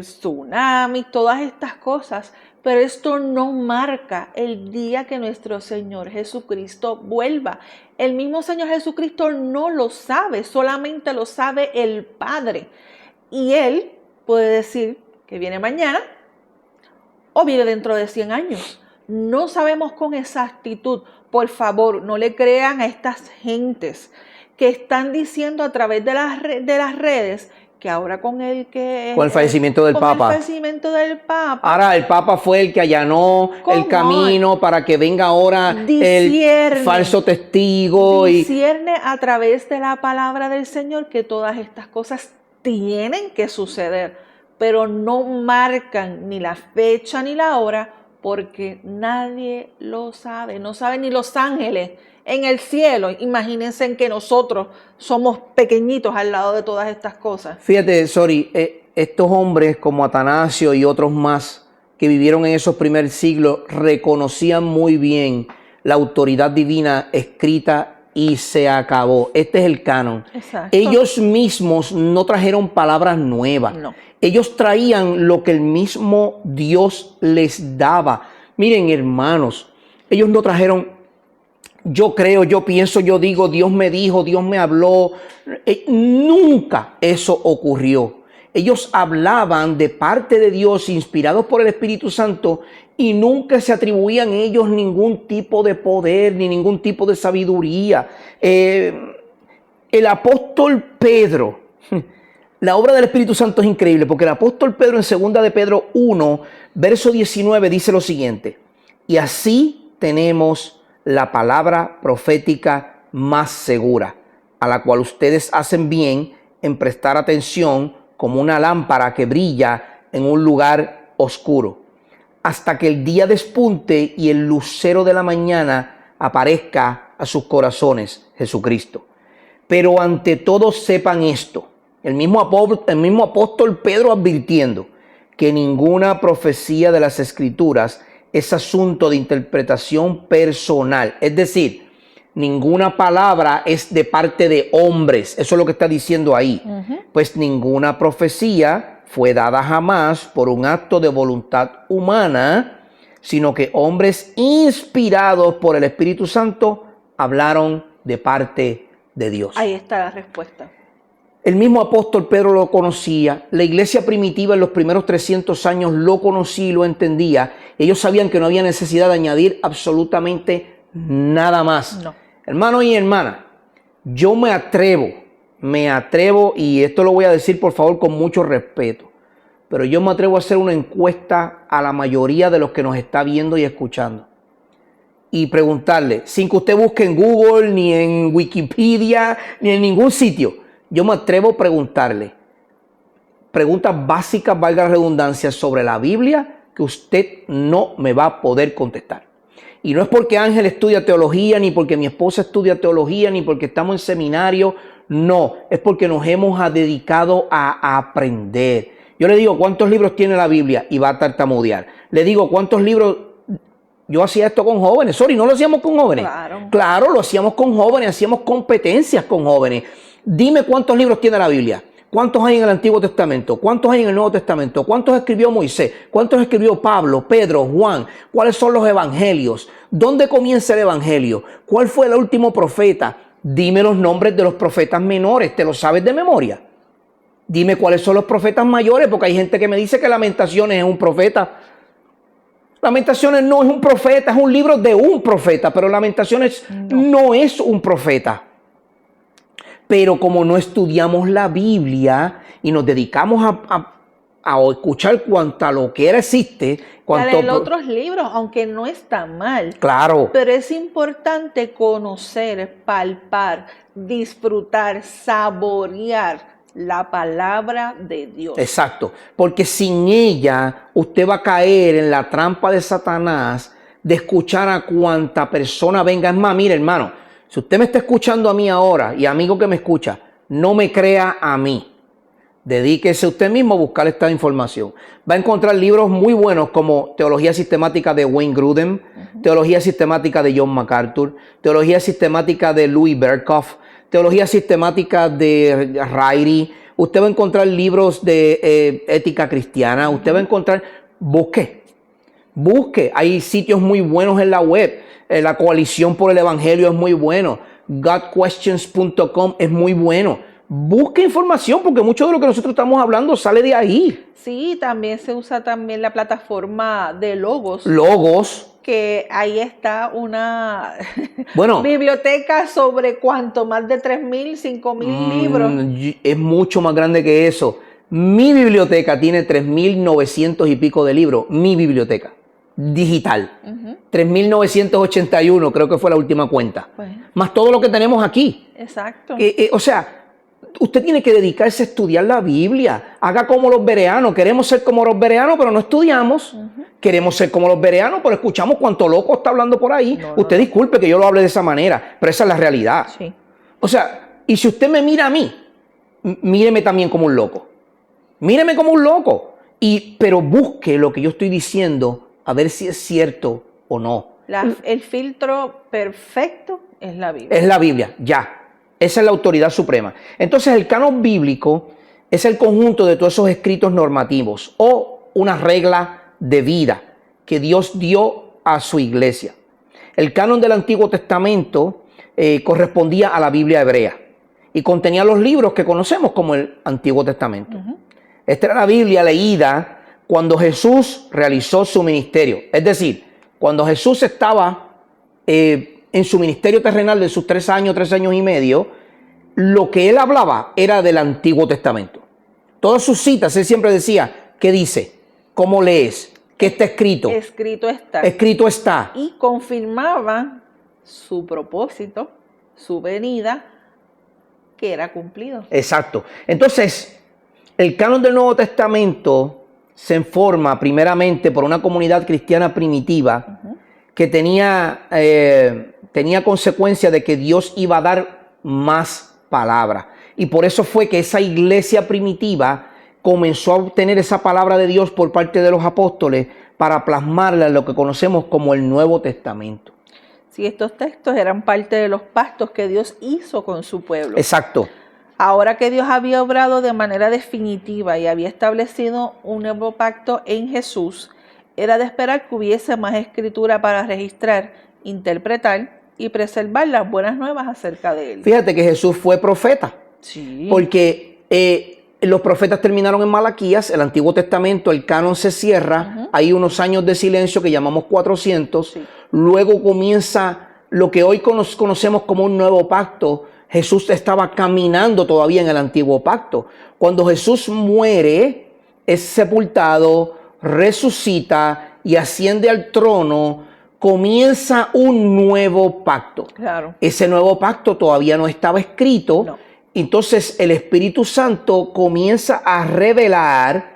tsunamis, todas estas cosas. Pero esto no marca el día que nuestro Señor Jesucristo vuelva. El mismo Señor Jesucristo no lo sabe, solamente lo sabe el Padre. Y Él puede decir que viene mañana o viene dentro de 100 años. No sabemos con exactitud. Por favor, no le crean a estas gentes que están diciendo a través de las redes que ahora con el fallecimiento del Papa. El fallecimiento del Papa. Ahora el Papa fue el que allanó el camino para que venga ahora el falso testigo. Discierne a través de la palabra del Señor que todas estas cosas tienen que suceder, pero no marcan ni la fecha ni la hora porque nadie lo sabe. No saben ni los ángeles en el cielo. Imagínense en que nosotros somos pequeñitos al lado de todas estas cosas. Fíjate, estos hombres como Atanasio y otros más que vivieron en esos primeros siglos reconocían muy bien la autoridad divina escrita y se acabó. Este es el canon. Exacto. Ellos mismos no trajeron palabras nuevas. No. Ellos traían lo que el mismo Dios les daba. Miren, hermanos, ellos no trajeron yo creo, yo pienso, yo digo, Dios me dijo, Dios me habló. Nunca eso ocurrió. Ellos hablaban de parte de Dios, inspirados por el Espíritu Santo, y nunca se atribuían ellos ningún tipo de poder, ni ningún tipo de sabiduría. El apóstol Pedro, la obra del Espíritu Santo es increíble, porque el apóstol Pedro en 2 de Pedro 1, verso 19, dice lo siguiente: y así tenemos la palabra profética más segura, a la cual ustedes hacen bien en prestar atención como una lámpara que brilla en un lugar oscuro, hasta que el día despunte y el lucero de la mañana aparezca a sus corazones, Jesucristo. Pero ante todo sepan esto, el mismo apóstol Pedro advirtiendo que ninguna profecía de las Escrituras es asunto de interpretación personal. Es decir, ninguna palabra es de parte de hombres. Eso es lo que está diciendo ahí. Pues ninguna profecía fue dada jamás por un acto de voluntad humana, sino que hombres inspirados por el Espíritu Santo hablaron de parte de Dios. Ahí está la respuesta. El mismo apóstol Pedro lo conocía, la iglesia primitiva en los primeros 300 años lo conocía y lo entendía. Ellos sabían que no había necesidad de añadir absolutamente nada más. No. Hermano y hermana, yo me atrevo, y esto lo voy a decir por favor con mucho respeto, pero yo me atrevo a hacer una encuesta a la mayoría de los que nos está viendo y escuchando. Y preguntarle, sin que usted busque en Google, ni en Wikipedia, ni en ningún sitio, yo me atrevo a preguntarle preguntas básicas, valga la redundancia, sobre la Biblia que usted no me va a poder contestar. Y no es porque Ángel estudia teología, ni porque mi esposa estudia teología, ni porque estamos en seminario. No, es porque nos hemos dedicado a aprender. Yo le digo, ¿cuántos libros tiene la Biblia? Y va a tartamudear. Le digo, ¿cuántos libros? Yo hacía esto con jóvenes. Sorry, no lo hacíamos con jóvenes. Claro, lo hacíamos con jóvenes, hacíamos competencias con jóvenes. Dime cuántos libros tiene la Biblia. ¿Cuántos hay en el Antiguo Testamento? ¿Cuántos hay en el Nuevo Testamento? ¿Cuántos escribió Moisés? ¿Cuántos escribió Pablo, Pedro, Juan? ¿Cuáles son los evangelios? ¿Dónde comienza el evangelio? ¿Cuál fue el último profeta? Dime los nombres de los profetas menores. ¿Te los sabes de memoria? Dime cuáles son los profetas mayores, porque hay gente que me dice que Lamentaciones es un profeta. Lamentaciones no es un profeta, es un libro de un profeta, pero Lamentaciones no es un profeta. Pero como no estudiamos la Biblia y nos dedicamos a escuchar cuánta loquera existe, leer otros libros, aunque no está mal. Claro. Pero es importante conocer, palpar, disfrutar, saborear la palabra de Dios. Exacto, porque sin ella usted va a caer en la trampa de Satanás de escuchar a cuanta persona venga. Es más, mire hermano, si usted me está escuchando a mí ahora y amigo que me escucha, no me crea a mí. Dedíquese usted mismo a buscar esta información. Va a encontrar libros muy buenos como Teología Sistemática de Wayne Grudem, Teología Sistemática de John MacArthur, Teología Sistemática de Louis Berkhoff, Teología Sistemática de Ryrie. Usted va a encontrar libros de ética cristiana. Usted va a encontrar, busque. Hay sitios muy buenos en la web. La Coalición por el Evangelio es muy bueno. GodQuestions.com es muy bueno. Busque información porque mucho de lo que nosotros estamos hablando sale de ahí. Sí, también se usa también la plataforma de Logos. Que ahí está una biblioteca sobre cuánto, más de 3,000, 5,000 libros. Es mucho más grande que eso. Mi biblioteca tiene 3,900 y pico de libros. Mi biblioteca digital. 3,981 creo que fue la última cuenta. Más todo lo que tenemos aquí. Exacto. O sea, usted tiene que dedicarse a estudiar la Biblia. Haga como los bereanos. Queremos ser como los bereanos, pero no estudiamos. Queremos ser como los bereanos, pero escuchamos cuánto loco está hablando por ahí. Usted disculpe que yo lo hable de esa manera, pero esa es la realidad. Sí. O sea, y si usted me mira a mí, míreme también como un loco. Míreme como un loco. Pero busque lo que yo estoy diciendo a ver si es cierto o no. El filtro perfecto es la Biblia. Es la Biblia, ya. Esa es la autoridad suprema. Entonces el canon bíblico es el conjunto de todos esos escritos normativos o una regla de vida que Dios dio a su iglesia. El canon del Antiguo Testamento correspondía a la Biblia hebrea y contenía los libros que conocemos como el Antiguo Testamento. Esta era la Biblia leída cuando Jesús realizó su ministerio. Es decir, cuando Jesús estaba en su ministerio terrenal de sus 3 años y medio, lo que él hablaba era del Antiguo Testamento. Todas sus citas, él siempre decía, ¿qué dice? ¿Cómo lees? ¿Qué está escrito? Escrito está. Escrito está. Y confirmaba su propósito, su venida, que era cumplido. Exacto. Entonces, el canon del Nuevo Testamento se forma primeramente por una comunidad cristiana primitiva que tenía consecuencia de que Dios iba a dar más palabra. Y por eso fue que esa iglesia primitiva comenzó a obtener esa palabra de Dios por parte de los apóstoles para plasmarla en lo que conocemos como el Nuevo Testamento. Sí, estos textos eran parte de los pactos que Dios hizo con su pueblo. Exacto. Ahora que Dios había obrado de manera definitiva y había establecido un nuevo pacto en Jesús, era de esperar que hubiese más escritura para registrar, interpretar y preservar las buenas nuevas acerca de él. Fíjate que Jesús fue profeta. Sí. Porque los profetas terminaron en Malaquías, el Antiguo Testamento, el canon se cierra, hay unos años de silencio que llamamos 400, Sí. Luego comienza lo que hoy conocemos como un nuevo pacto. Jesús estaba caminando todavía en el Antiguo Pacto. Cuando Jesús muere, es sepultado, resucita y asciende al trono, comienza un nuevo pacto. Claro. Ese nuevo pacto todavía no estaba escrito. No. Entonces el Espíritu Santo comienza a revelar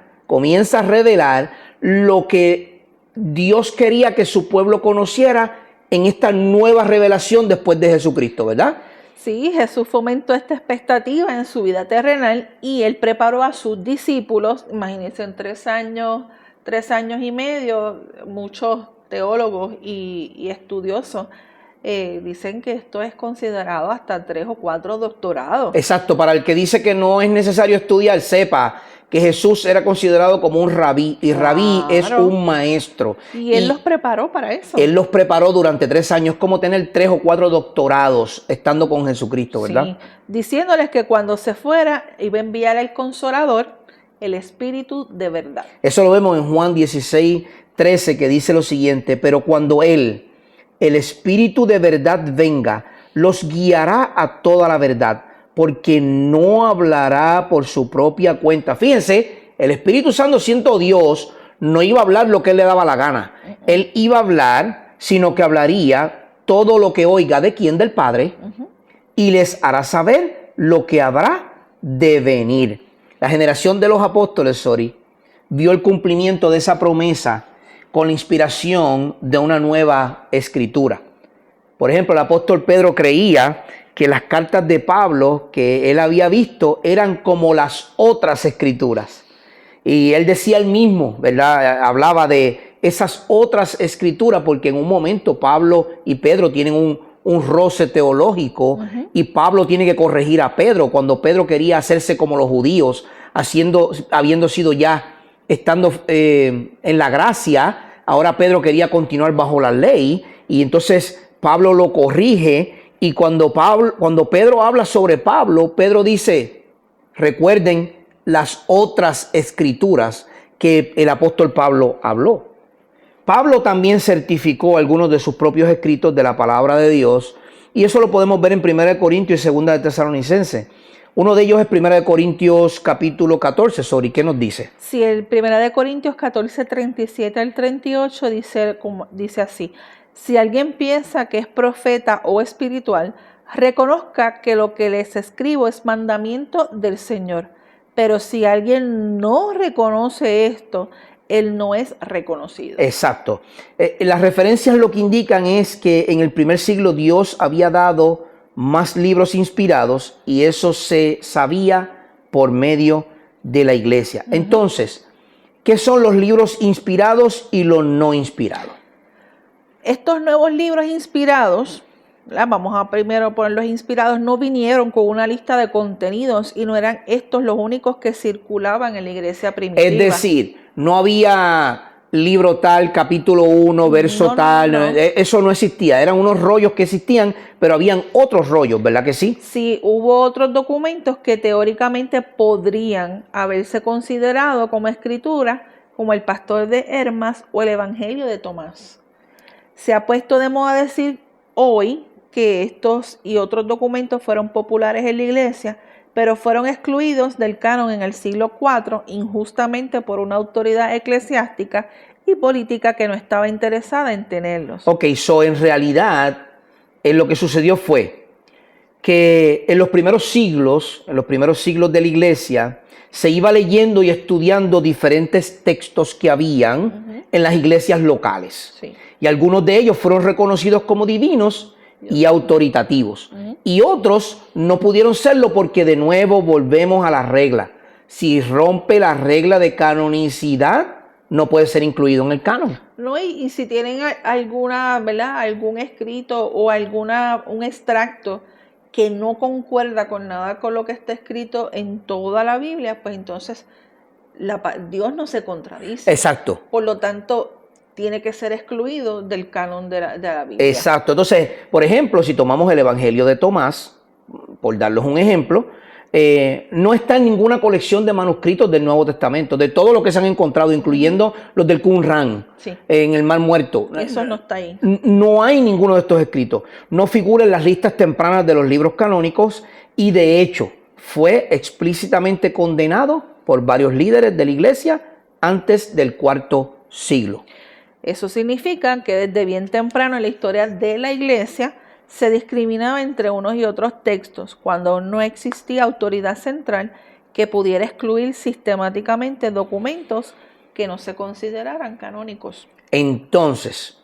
lo que Dios quería que su pueblo conociera en esta nueva revelación después de Jesucristo, ¿verdad? Sí, Jesús fomentó esta expectativa en su vida terrenal y él preparó a sus discípulos. Imagínense, en 3 años y medio, muchos teólogos y estudiosos dicen que esto es considerado hasta 3 o 4 doctorados. Exacto, para el que dice que no es necesario estudiar, sepa que Jesús era considerado como un rabí, y rabí es un maestro. Y él los preparó para eso. Él los preparó durante 3 años, como tener 3 o 4 doctorados estando con Jesucristo, ¿verdad? Sí, diciéndoles que cuando se fuera iba a enviar al Consolador, el Espíritu de verdad. Eso lo vemos en Juan 16:13, que dice lo siguiente: pero cuando Él, el Espíritu de verdad, venga, los guiará a toda la verdad, porque no hablará por su propia cuenta. Fíjense, el Espíritu Santo, siendo Dios, no iba a hablar lo que Él le daba la gana. Él iba a hablar, sino que hablaría todo lo que oiga de quién, del Padre, y les hará saber lo que habrá de venir. La generación de los apóstoles, vio el cumplimiento de esa promesa con la inspiración de una nueva escritura. Por ejemplo, el apóstol Pedro creía que las cartas de Pablo que él había visto eran como las otras escrituras. Y él decía él mismo, ¿verdad? Hablaba de esas otras escrituras porque en un momento Pablo y Pedro tienen un roce teológico y Pablo tiene que corregir a Pedro cuando Pedro quería hacerse como los judíos, habiendo sido ya, estando en la gracia. Ahora Pedro quería continuar bajo la ley y entonces Pablo lo corrige. Y cuando Pedro habla sobre Pablo, Pedro dice, recuerden las otras escrituras que el apóstol Pablo habló. Pablo también certificó algunos de sus propios escritos de la palabra de Dios, y eso lo podemos ver en 1 Corintios y 2 de Tesalonicenses. Uno de ellos es 1 Corintios capítulo 14, Sori, ¿qué nos dice? Sí, el 1 Corintios 14, 37 al 38 dice así: si alguien piensa que es profeta o espiritual, reconozca que lo que les escribo es mandamiento del Señor. Pero si alguien no reconoce esto, él no es reconocido. Exacto. Las referencias lo que indican es que en el primer siglo Dios había dado más libros inspirados y eso se sabía por medio de la iglesia. Entonces, ¿qué son los libros inspirados y los no inspirados? Estos nuevos libros inspirados, vamos a primero poner los inspirados, no vinieron con una lista de contenidos y no eran estos los únicos que circulaban en la iglesia primitiva. Es decir, no había libro tal, capítulo 1, verso tal, no. Eso no existía. Eran unos rollos que existían, pero habían otros rollos, ¿verdad que sí? Sí, hubo otros documentos que teóricamente podrían haberse considerado como escritura, como el Pastor de Hermas o el Evangelio de Tomás. Se ha puesto de moda decir hoy que estos y otros documentos fueron populares en la iglesia, pero fueron excluidos del canon en el siglo IV injustamente por una autoridad eclesiástica y política que no estaba interesada en tenerlos. Ok, en realidad lo que sucedió fue que en los primeros siglos de la iglesia, se iba leyendo y estudiando diferentes textos que habían en las iglesias locales. Sí. Y algunos de ellos fueron reconocidos como divinos y autoritativos. Y otros no pudieron serlo porque de nuevo volvemos a la regla. Si rompe la regla de canonicidad, no puede ser incluido en el canon. No, y si tienen alguna, ¿verdad? Algún escrito o un extracto que no concuerda con nada con lo que está escrito en toda la Biblia, pues entonces Dios no se contradice. Exacto. Por lo tanto, tiene que ser excluido del canon de la Biblia. Exacto. Entonces, por ejemplo, si tomamos el Evangelio de Tomás, por darles un ejemplo, no está en ninguna colección de manuscritos del Nuevo Testamento, de todo lo que se han encontrado, incluyendo los del Qumran, Sí. en el Mar Muerto. Eso no está ahí. No hay ninguno de estos escritos. No figura en las listas tempranas de los libros canónicos y, de hecho, fue explícitamente condenado por varios líderes de la iglesia antes del IV siglo. Eso significa que desde bien temprano en la historia de la iglesia se discriminaba entre unos y otros textos cuando no existía autoridad central que pudiera excluir sistemáticamente documentos que no se consideraran canónicos. Entonces,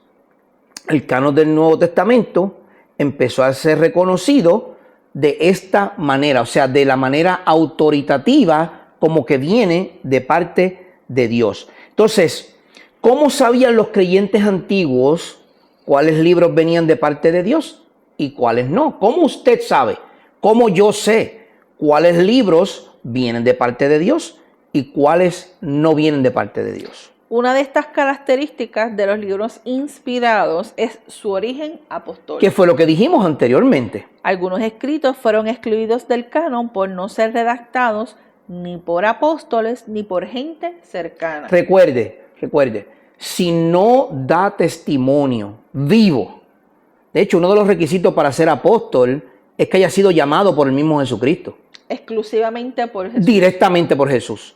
el canon del Nuevo Testamento empezó a ser reconocido de esta manera, o sea, de la manera autoritativa, como que viene de parte de Dios. Entonces, ¿cómo sabían los creyentes antiguos cuáles libros venían de parte de Dios y cuáles no? ¿Cómo usted sabe? ¿Cómo yo sé cuáles libros vienen de parte de Dios y cuáles no vienen de parte de Dios? Una de estas características de los libros inspirados es su origen apostólico. ¿Qué fue lo que dijimos anteriormente? Algunos escritos fueron excluidos del canon por no ser redactados ni por apóstoles ni por gente cercana. Recuerde, si no da testimonio vivo, de hecho, uno de los requisitos para ser apóstol es que haya sido llamado por el mismo Jesucristo. Exclusivamente por Jesús. Directamente por Jesús.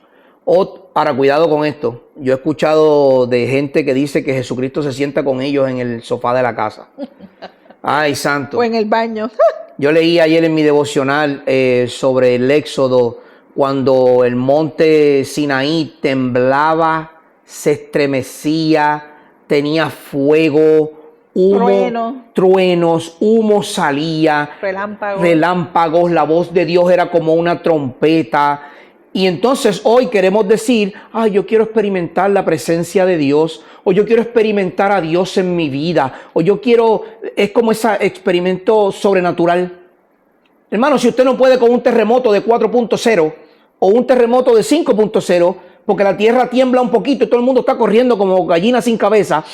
Ahora, cuidado con esto. Yo he escuchado de gente que dice que Jesucristo se sienta con ellos en el sofá de la casa. Ay, santo. O en el baño. Yo leí ayer en mi devocional sobre el Éxodo, cuando el monte Sinaí temblaba, se estremecía, tenía fuego, humo, truenos, humo salía, relámpagos, la voz de Dios era como una trompeta. Y entonces hoy queremos decir, yo quiero experimentar la presencia de Dios, o yo quiero experimentar a Dios en mi vida, o yo quiero, es como ese experimento sobrenatural. Hermano, si usted no puede con un terremoto de 4.0 o un terremoto de 5.0, porque la tierra tiembla un poquito y todo el mundo está corriendo como gallina sin cabeza,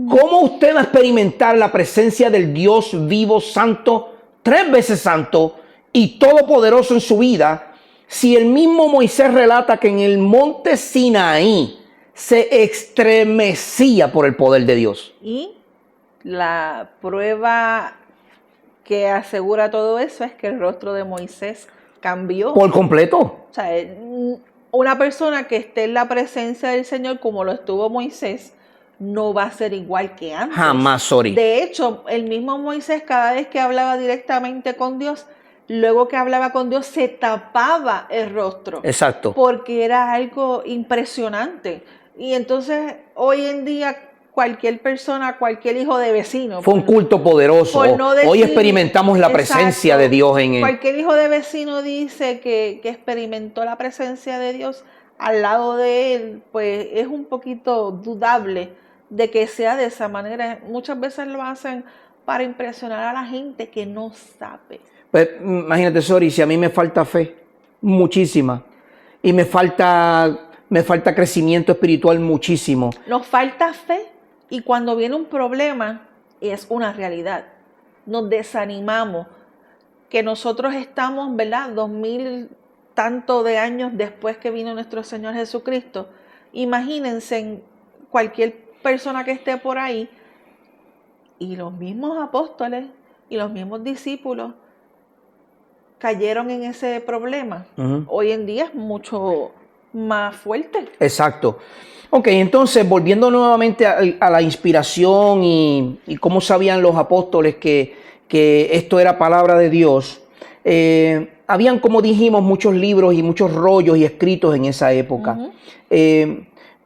¿cómo usted va a experimentar la presencia del Dios vivo, santo, 3 veces santo y todopoderoso en su vida, si el mismo Moisés relata que en el monte Sinaí se estremecía por el poder de Dios? Y la prueba que asegura todo eso es que el rostro de Moisés cambió. Por completo. O sea, una persona que esté en la presencia del Señor como lo estuvo Moisés, no va a ser igual que antes. Jamás, sorry. De hecho, el mismo Moisés, cada vez que hablaba directamente con Dios, luego que hablaba con Dios, se tapaba el rostro. Exacto. Porque era algo impresionante. Y entonces, hoy en día, cualquier persona, cualquier hijo de vecino. Fue un culto poderoso. No decir, hoy experimentamos la presencia de Dios en él. Cualquier hijo de vecino dice que experimentó la presencia de Dios al lado de él, pues es un poquito dudable de que sea de esa manera. Muchas veces lo hacen para impresionar a la gente que no sabe. Pues, imagínate, Sori, si a mí me falta fe, muchísima, y me falta crecimiento espiritual muchísimo. Nos falta fe y cuando viene un problema es una realidad. Nos desanimamos, que nosotros estamos, ¿verdad? 2000 tanto de años después que vino nuestro Señor Jesucristo. Imagínense cualquier persona que esté por ahí y los mismos apóstoles y los mismos discípulos cayeron en ese problema. Hoy en día es mucho más fuerte. Exacto. Ok, entonces volviendo nuevamente a la inspiración y cómo sabían los apóstoles que esto era palabra de Dios, habían, como dijimos, muchos libros y muchos rollos y escritos en esa época.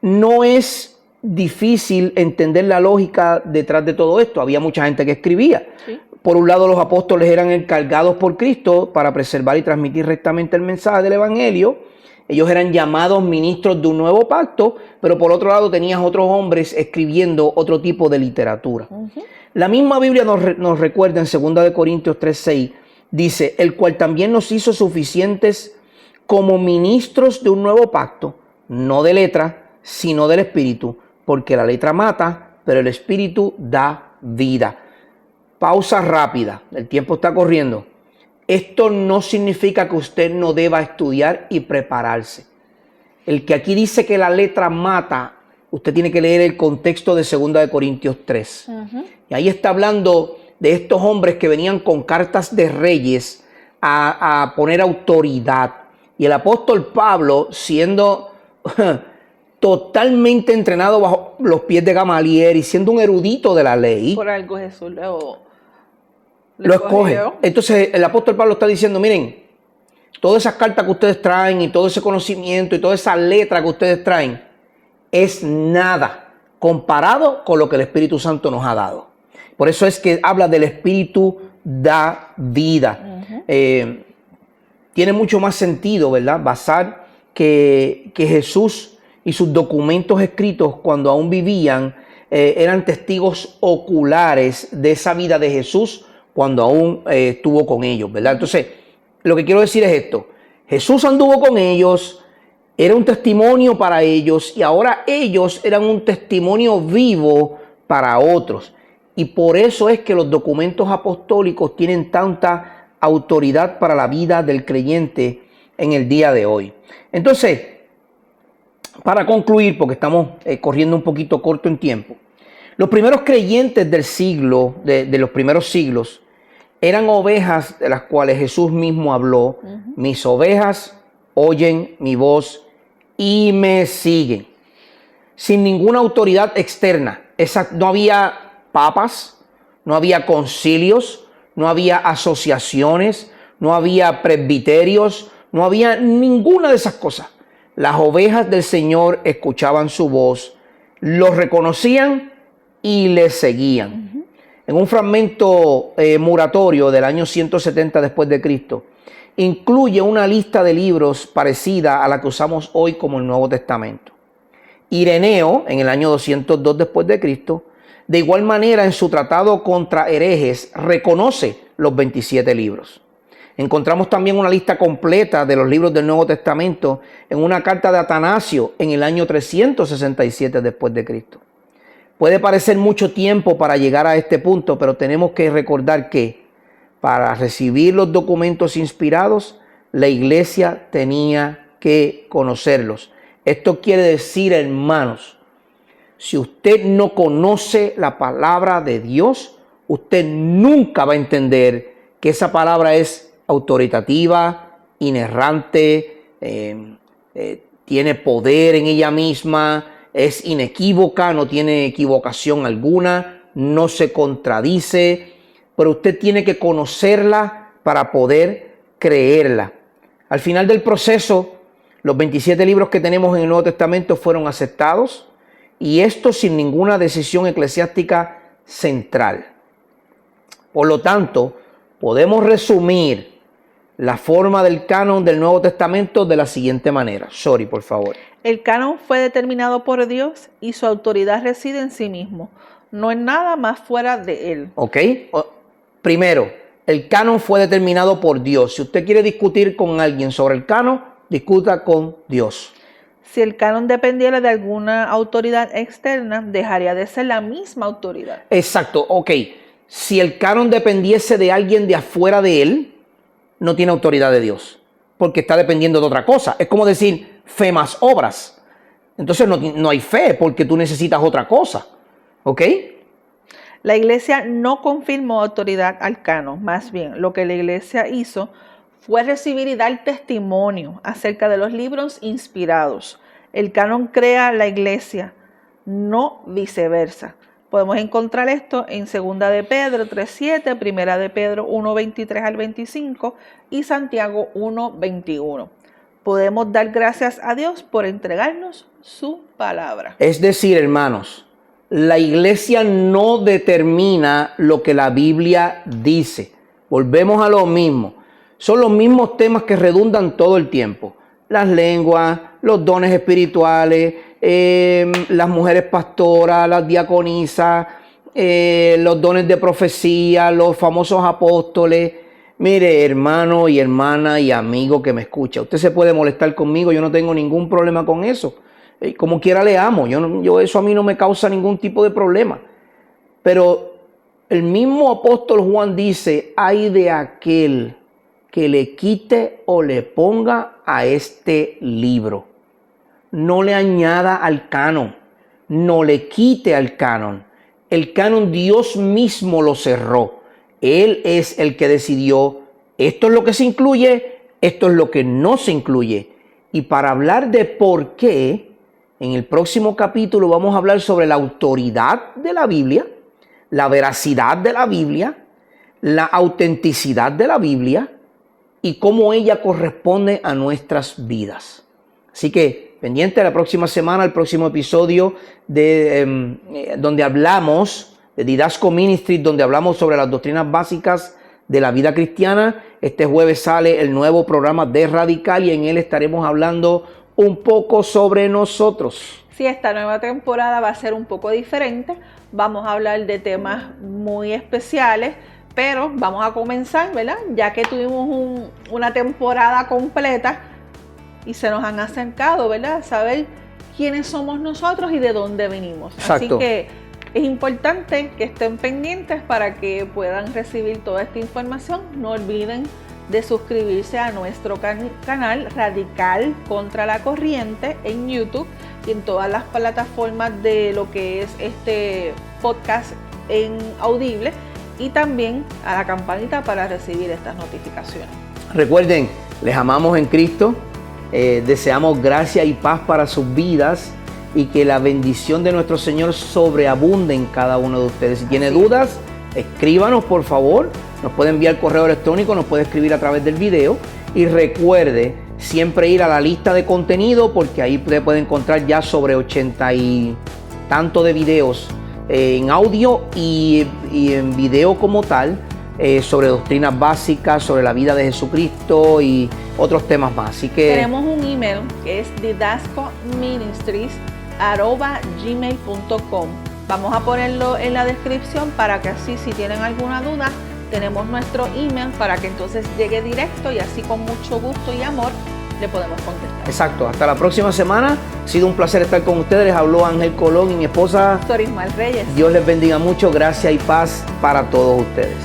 No es difícil entender la lógica detrás de todo esto. Había mucha gente que escribía. Sí. Por un lado, los apóstoles eran encargados por Cristo para preservar y transmitir rectamente el mensaje del Evangelio, Ellos eran llamados ministros de un nuevo pacto, pero por otro lado tenías otros hombres escribiendo otro tipo de literatura. La misma Biblia nos recuerda en 2 Corintios 3:6, dice, el cual también nos hizo suficientes como ministros de un nuevo pacto, no de letra, sino del Espíritu, porque la letra mata, pero el Espíritu da vida. Pausa rápida, el tiempo está corriendo. Esto no significa que usted no deba estudiar y prepararse. El que aquí dice que la letra mata, usted tiene que leer el contexto de 2 Corintios 3. Y ahí está hablando de estos hombres que venían con cartas de reyes a poner autoridad. Y el apóstol Pablo, siendo totalmente entrenado bajo los pies de Gamaliel y siendo un erudito de la ley, por algo Jesús lo escoge. Entonces el apóstol Pablo está diciendo, miren, todas esas cartas que ustedes traen y todo ese conocimiento y toda esa letra que ustedes traen es nada comparado con lo que el Espíritu Santo nos ha dado. Por eso es que habla del Espíritu da vida. Tiene mucho más sentido, ¿verdad? Basar que Jesús y sus documentos escritos cuando aún vivían eran testigos oculares de esa vida de Jesús cuando aún estuvo con ellos, ¿verdad? Entonces, lo que quiero decir es esto. Jesús anduvo con ellos, era un testimonio para ellos y ahora ellos eran un testimonio vivo para otros. Y por eso es que los documentos apostólicos tienen tanta autoridad para la vida del creyente en el día de hoy. Entonces, para concluir, porque estamos corriendo un poquito corto en tiempo, los primeros creyentes del siglo, de los primeros siglos, eran ovejas de las cuales Jesús mismo habló. Mis ovejas oyen mi voz y me siguen. Sin ninguna autoridad externa. No había papas, no había concilios, no había asociaciones, no había presbiterios, no había ninguna de esas cosas. Las ovejas del Señor escuchaban su voz, los reconocían y les seguían. En un fragmento muratorio del año 170 después de Cristo, incluye una lista de libros parecida a la que usamos hoy como el Nuevo Testamento. Ireneo, en el año 202 después de Cristo, de igual manera en su tratado contra herejes, reconoce los 27 libros. Encontramos también una lista completa de los libros del Nuevo Testamento en una carta de Atanasio en el año 367 después de Cristo. Puede parecer mucho tiempo para llegar a este punto, pero tenemos que recordar que para recibir los documentos inspirados, la iglesia tenía que conocerlos. Esto quiere decir, hermanos, si usted no conoce la palabra de Dios, usted nunca va a entender que esa palabra es autoritativa, inerrante, tiene poder en ella misma, es inequívoca, no tiene equivocación alguna, no se contradice, pero usted tiene que conocerla para poder creerla. Al final del proceso, los 27 libros que tenemos en el Nuevo Testamento fueron aceptados, y esto sin ninguna decisión eclesiástica central. Por lo tanto, podemos resumir la forma del canon del Nuevo Testamento de la siguiente manera. Sorry, por favor. El canon fue determinado por Dios y su autoridad reside en sí mismo. No es nada más fuera de él. Ok. Primero, el canon fue determinado por Dios. Si usted quiere discutir con alguien sobre el canon, discuta con Dios. Si el canon dependiera de alguna autoridad externa, dejaría de ser la misma autoridad. Exacto, ok. Si el canon dependiese de alguien de afuera de él, no tiene autoridad de Dios, porque está dependiendo de otra cosa. Es como decir fe más obras. Entonces no hay fe porque tú necesitas otra cosa. ¿Ok? La iglesia no confirmó autoridad al canon. Más bien, lo que la iglesia hizo fue recibir y dar testimonio acerca de los libros inspirados. El canon crea la iglesia, no viceversa. Podemos encontrar esto en 2 de Pedro 3:7, 1 de Pedro 1:23 al 25 y Santiago 1:21. Podemos dar gracias a Dios por entregarnos su palabra. Es decir, hermanos, la iglesia no determina lo que la Biblia dice. Volvemos a lo mismo. Son los mismos temas que redundan todo el tiempo. las lenguas, los dones espirituales, las mujeres pastoras, las diaconisas, los dones de profecía, los famosos apóstoles. Mire, hermano y hermana y amigo que me escucha, usted se puede molestar conmigo, yo no tengo ningún problema con eso. Como quiera le amo, eso a mí no me causa ningún tipo de problema. Pero el mismo apóstol Juan dice, ay de aquel que le quite o le ponga a este libro. No le añada al canon, no le quite al canon. El canon Dios mismo lo cerró. Él es el que decidió, esto es lo que se incluye, esto es lo que no se incluye. Y para hablar de por qué, en el próximo capítulo vamos a hablar sobre la autoridad de la Biblia, la veracidad de la Biblia, la autenticidad de la Biblia y cómo ella corresponde a nuestras vidas. Así que pendiente la próxima semana, el próximo episodio donde hablamos de Didasco Ministry, donde hablamos sobre las doctrinas básicas de la vida cristiana. Este jueves sale el nuevo programa de Radical y en él estaremos hablando un poco sobre nosotros. Sí, esta nueva temporada va a ser un poco diferente. Vamos a hablar de temas muy especiales, pero vamos a comenzar, ¿verdad? Ya que tuvimos una temporada completa y se nos han acercado, ¿verdad? Saber quiénes somos nosotros y de dónde venimos. Exacto. Así que es importante que estén pendientes para que puedan recibir toda esta información. No olviden de suscribirse a nuestro canal Radical Contra la Corriente en YouTube y en todas las plataformas de lo que es este podcast en Audible, y también a la campanita para recibir estas notificaciones. Recuerden, les amamos en Cristo, deseamos gracia y paz para sus vidas y que la bendición de nuestro Señor sobreabunde en cada uno de ustedes. Si tiene dudas, escríbanos por favor, nos puede enviar correo electrónico, nos puede escribir a través del video y recuerde siempre ir a la lista de contenido porque ahí usted puede encontrar ya sobre 80 y tanto de videos en audio y en video como tal, sobre doctrinas básicas, sobre la vida de Jesucristo y otros temas más. Así que tenemos un email que es didascoministries@gmail.com. Vamos a ponerlo en la descripción para que así, si tienen alguna duda, tenemos nuestro email para que entonces llegue directo y así con mucho gusto y amor le podemos contestar. Exacto. Hasta la próxima semana. Ha sido un placer estar con ustedes. Les habló Ángel Colón y mi esposa Sorismar Reyes. Dios les bendiga mucho. Gracia y paz para todos ustedes.